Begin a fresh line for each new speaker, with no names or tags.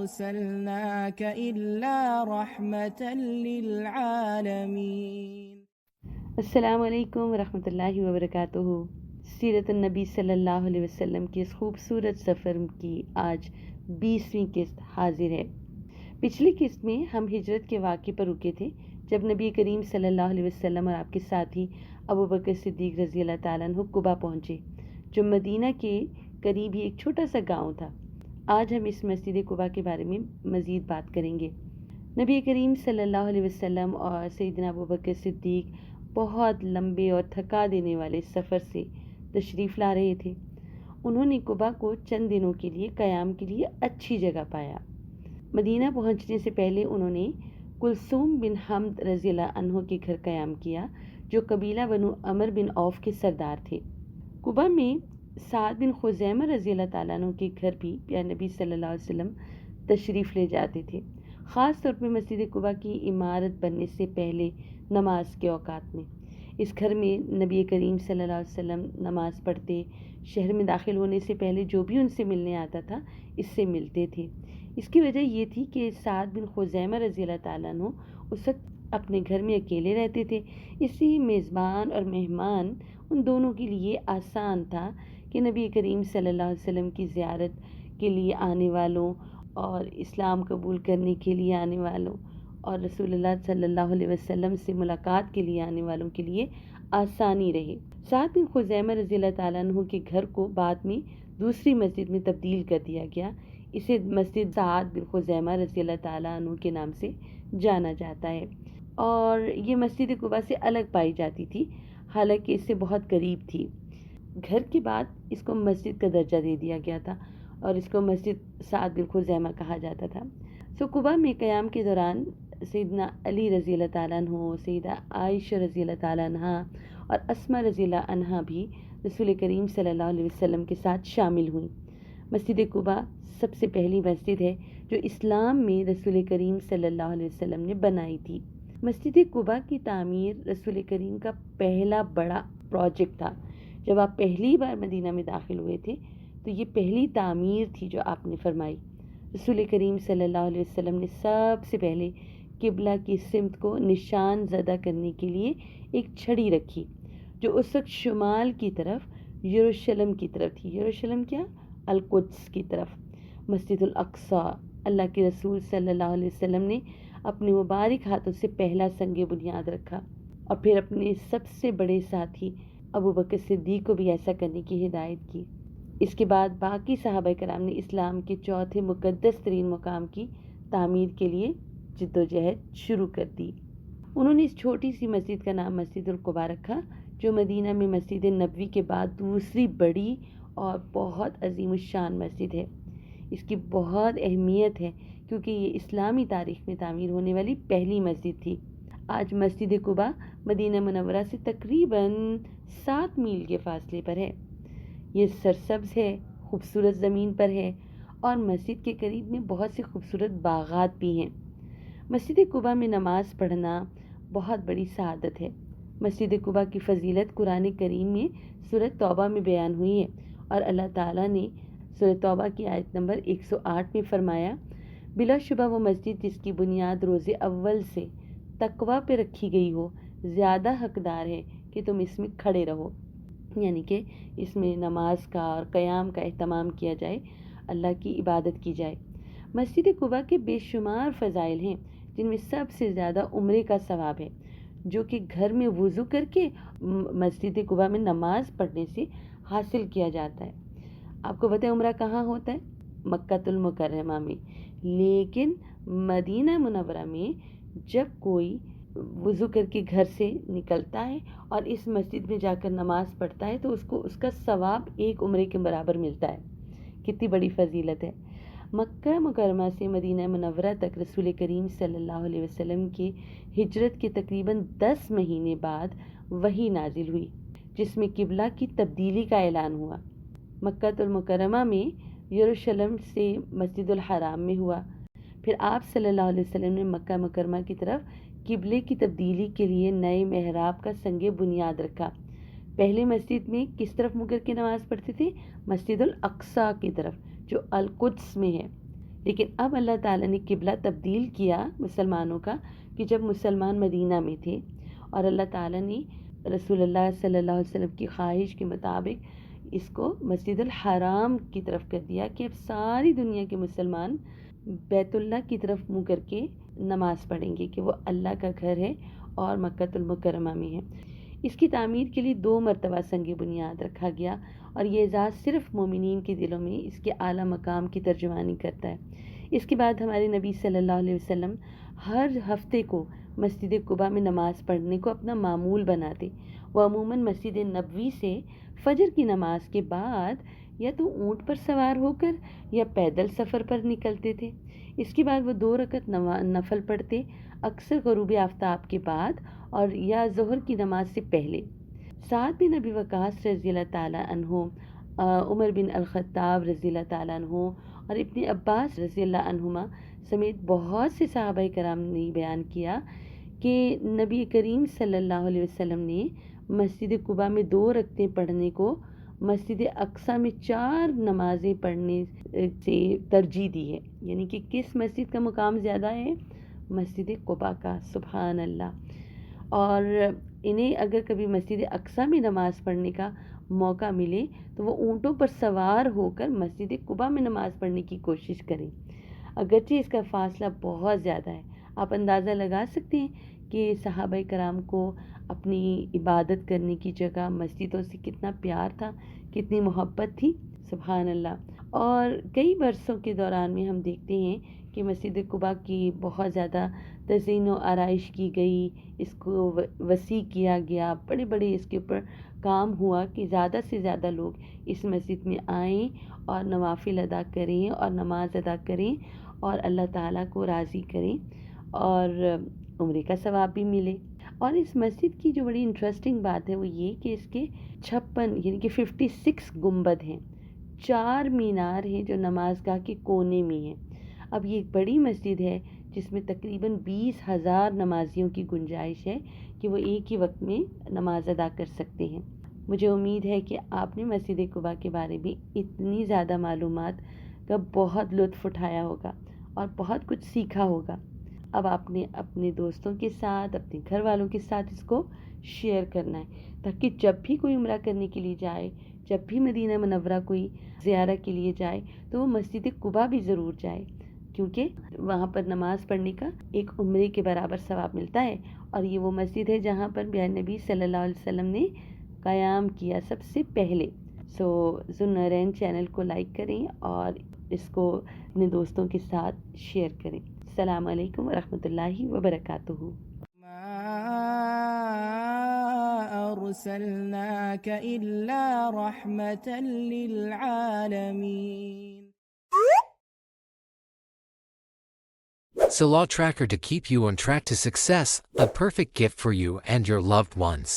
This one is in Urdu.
أرسلناك إلا رحمة للعالمين.
السلام علیکم ورحمۃ اللہ وبرکاتہ۔ سیرت النبی صلی اللہ علیہ وسلم کی اس خوبصورت سفر کی آج 20ویں قسط حاضر ہے۔ پچھلی قسط میں ہم ہجرت کے واقعے پر رکے تھے جب نبی کریم صلی اللہ علیہ وسلم اور آپ کے ساتھی ابو بکر صدیق رضی اللہ تعالیٰ عنہ قبا پہنچے، جو مدینہ کے قریب ہی ایک چھوٹا سا گاؤں تھا۔ آج ہم اس مسجد قبا کے بارے میں مزید بات کریں گے۔ نبی کریم صلی اللہ علیہ وسلم اور سیدنا ابو بکر صدیق بہت لمبے اور تھکا دینے والے سفر سے تشریف لا رہے تھے۔ انہوں نے قبا کو چند دنوں کے لیے قیام کے لیے اچھی جگہ پایا۔ مدینہ پہنچنے سے پہلے انہوں نے کلثوم بن حمد رضی اللہ عنہ کے گھر قیام کیا، جو قبیلہ بنو عمر بن عوف کے سردار تھے۔ قبا میں سعد بن خزیمہ رضی اللہ تعالیٰ عنہ کے گھر بھی پیارے نبی صلی اللہ علیہ وسلم تشریف لے جاتے تھے، خاص طور پہ مسجد قبا کی عمارت بننے سے پہلے نماز کے اوقات میں۔ اس گھر میں نبی کریم صلی اللہ علیہ وسلم نماز پڑھتے، شہر میں داخل ہونے سے پہلے جو بھی ان سے ملنے آتا تھا اس سے ملتے تھے۔ اس کی وجہ یہ تھی کہ سعد بن خزیمہ رضی اللہ تعالیٰ عنہ اس وقت اپنے گھر میں اکیلے رہتے تھے، اس لیے میزبان اور مہمان ان دونوں کے لیے آسان تھا کہ نبی کریم صلی اللہ علیہ وسلم کی زیارت کے لیے آنے والوں اور اسلام قبول کرنے کے لیے آنے والوں اور رسول اللہ صلی اللہ علیہ وسلم سے ملاقات کے لیے آنے والوں کے لیے آسانی رہے۔ سعد بن خزیمہ رضی اللہ تعالیٰ عنہ کے گھر کو بعد میں دوسری مسجد میں تبدیل کر دیا گیا۔ اسے مسجد سعد بن خزیمہ رضی اللہ تعالیٰ عنہ کے نام سے جانا جاتا ہے، اور یہ مسجد قبا سے الگ پائی جاتی تھی، حالانکہ اس سے بہت قریب تھی۔ گھر کے بعد اس کو مسجد کا درجہ دے دیا گیا تھا اور اس کو مسجد سعد بن خزیمہ کہا جاتا تھا۔ قبا میں قیام کے دوران سیدنا علی رضی اللہ تعالیٰ عنہ، سیدہ عائشہ رضی اللہ تعالیٰ عنہ اور اسماء رضی اللہ عنہ بھی رسول کریم صلی اللہ علیہ وسلم کے ساتھ شامل ہوئیں۔ مسجد قبا سب سے پہلی مسجد ہے جو اسلام میں رسول کریم صلی اللہ علیہ وسلم نے بنائی تھی۔ مسجد قبا کی تعمیر رسول کریم کا پہلا بڑا پروجیکٹ تھا۔ جب آپ پہلی بار مدینہ میں داخل ہوئے تھے تو یہ پہلی تعمیر تھی جو آپ نے فرمائی۔ رسول کریم صلی اللہ علیہ وسلم نے سب سے پہلے قبلہ کی سمت کو نشان زدہ کرنے کے لیے ایک چھڑی رکھی، جو اس وقت شمال کی طرف یروشلم کی طرف تھی۔ یروشلم کیا؟ القدس کی طرف۔ مسجد الاقصی، اللہ کے رسول صلی اللہ علیہ وسلم نے اپنے مبارک ہاتھوں سے پہلا سنگ بنیاد رکھا اور پھر اپنے سب سے بڑے ساتھی ابو بکر صدیق کو بھی ایسا کرنے کی ہدایت کی۔ اس کے بعد باقی صحابہ کرام نے اسلام کے چوتھے مقدس ترین مقام کی تعمیر کے لیے جد و جہد شروع کر دی۔ انہوں نے اس چھوٹی سی مسجد کا نام مسجد القبا رکھا، جو مدینہ میں مسجد نبوی کے بعد دوسری بڑی اور بہت عظیم الشان مسجد ہے۔ اس کی بہت اہمیت ہے کیونکہ یہ اسلامی تاریخ میں تعمیر ہونے والی پہلی مسجد تھی۔ آج مسجد قبا مدینہ منورہ سے تقریباً 7 میل کے فاصلے پر ہے۔ یہ سرسبز ہے، خوبصورت زمین پر ہے اور مسجد کے قریب میں بہت سے خوبصورت باغات بھی ہیں۔ مسجد قبا میں نماز پڑھنا بہت بڑی سعادت ہے۔ مسجد قبا کی فضیلت قرآن کریم میں سورۃ توبہ میں بیان ہوئی ہے، اور اللہ تعالیٰ نے سورۃ توبہ کی آیت نمبر 108 میں فرمایا، بلا شبہ وہ مسجد جس کی بنیاد روز اول سے تقوی پہ رکھی گئی ہو زیادہ حقدار ہے کہ تم اس میں کھڑے رہو، یعنی کہ اس میں نماز کا اور قیام کا اہتمام کیا جائے، اللہ کی عبادت کی جائے۔ مسجد قبا کے بے شمار فضائل ہیں، جن میں سب سے زیادہ عمرے کا ثواب ہے، جو کہ گھر میں وضو کر کے مسجد قبا میں نماز پڑھنے سے حاصل کیا جاتا ہے۔ آپ کو پتہ ہے عمرہ کہاں ہوتا ہے؟ مکہ المکرمہ میں، لیکن مدینہ منورہ میں جب کوئی وضو کر کے گھر سے نکلتا ہے اور اس مسجد میں جا کر نماز پڑھتا ہے تو اس کو اس کا ثواب ایک عمرے کے برابر ملتا ہے۔ کتنی بڑی فضیلت ہے۔ مکہ مکرمہ سے مدینہ منورہ تک رسول کریم صلی اللہ علیہ وسلم کی ہجرت کے تقریباً 10 مہینے بعد وحی نازل ہوئی، جس میں قبلہ کی تبدیلی کا اعلان ہوا۔ مکہ المکرمہ میں یروشلم سے مسجد الحرام میں ہوا، پھر آپ صلی اللہ علیہ وسلم نے مکہ مکرمہ کی طرف قبلے کی تبدیلی کے لیے نئے محراب کا سنگ بنیاد رکھا۔ پہلے مسجد میں کس طرف منہ کر کے نماز پڑھتے تھے؟ مسجد الاقصی کی طرف، جو القدس میں ہے۔ لیکن اب اللہ تعالیٰ نے قبلہ تبدیل کیا مسلمانوں کا کہ جب مسلمان مدینہ میں تھے، اور اللہ تعالیٰ نے رسول اللہ صلی اللہ علیہ وسلم کی خواہش کے مطابق اس کو مسجد الحرام کی طرف کر دیا کہ اب ساری دنیا کے مسلمان بیت اللہ کی طرف منہ کر کے نماز پڑھیں گے کہ وہ اللہ کا گھر ہے اور مکۃ المکرمہ میں ہے۔ اس کی تعمیر کے لیے 2 مرتبہ سنگ بنیاد رکھا گیا، اور یہ اعزاز صرف مومنین کے دلوں میں اس کے اعلیٰ مقام کی ترجمانی کرتا ہے۔ اس کے بعد ہمارے نبی صلی اللہ علیہ وسلم ہر ہفتے کو مسجد قباء میں نماز پڑھنے کو اپنا معمول بناتے۔ وہ عموماً مسجد نبوی سے فجر کی نماز کے بعد یا تو اونٹ پر سوار ہو کر یا پیدل سفر پر نکلتے تھے۔ اس کے بعد وہ 2 رکعت نفل پڑھتے، اکثر غروب آفتاب کے بعد اور یا ظہر کی نماز سے پہلے۔ سعد بن ابی وقاص رضی اللہ تعالیٰ عنہ، عمر بن الخطاب رضی اللہ تعالیٰ عنہ اور ابن عباس رضی اللہ عنہما سمیت بہت سے صحابہ کرام نے بیان کیا کہ نبی کریم صلی اللہ علیہ وسلم نے مسجد قباء میں 2 رکعتیں پڑھنے کو مسجد اقصی میں 4 نمازیں پڑھنے سے ترجیح دی ہے۔ یعنی کہ کس مسجد کا مقام زیادہ ہے؟ مسجد قباء کا، سبحان اللہ۔ اور انہیں اگر کبھی مسجد اقصی میں نماز پڑھنے کا موقع ملے تو وہ اونٹوں پر سوار ہو کر مسجد قباء میں نماز پڑھنے کی کوشش کریں، اگرچہ اس کا فاصلہ بہت زیادہ ہے۔ آپ اندازہ لگا سکتے ہیں کہ صحابہ کرام کو اپنی عبادت کرنے کی جگہ مسجدوں سے کتنا پیار تھا، کتنی محبت تھی، سبحان اللہ۔ اور کئی برسوں کے دوران میں ہم دیکھتے ہیں کہ مسجد قباء کی بہت زیادہ تزئین و آرائش کی گئی، اس کو وسیع کیا گیا، بڑے بڑے اس کے اوپر کام ہوا کہ زیادہ سے زیادہ لوگ اس مسجد میں آئیں اور نوافل ادا کریں اور نماز ادا کریں اور اللہ تعالیٰ کو راضی کریں اور عمرے کا ثواب بھی ملے۔ اور اس مسجد کی جو بڑی انٹرسٹنگ بات ہے وہ یہ کہ اس کے 56 یعنی کہ 56 گنبد ہیں، 4 مینار ہیں جو نماز گاہ کے کونے میں ہیں۔ اب یہ ایک بڑی مسجد ہے جس میں تقریباً 20,000 نمازیوں کی گنجائش ہے کہ وہ ایک ہی وقت میں نماز ادا کر سکتے ہیں۔ مجھے امید ہے کہ آپ نے مسجد قباء کے بارے میں اتنی زیادہ معلومات کا بہت لطف اٹھایا ہوگا اور بہت کچھ سیکھا ہوگا۔ اب آپ نے اپنے دوستوں کے ساتھ، اپنے گھر والوں کے ساتھ اس کو شیئر کرنا ہے تاکہ جب بھی کوئی عمرہ کرنے کے لیے جائے، جب بھی مدینہ منورہ کوئی زیارہ کے لیے جائے تو وہ مسجد قباء بھی ضرور جائے، کیونکہ وہاں پر نماز پڑھنے کا ایک عمرے کے برابر ثواب ملتا ہے، اور یہ وہ مسجد ہے جہاں پر پیارے نبی صلی اللہ علیہ وسلم نے قیام کیا سب سے پہلے۔ سو ذوالنورین چینل کو لائک کریں اور اس کو اپنے دوستوں کے ساتھ شیئر کریں۔ السلام علیکم ورحمۃ اللہ وبرکاتہ۔
أرسلناك إلا رحمة للعالمين.
Salah Tracker to keep you on track to success, a perfect gift for you and your loved ones.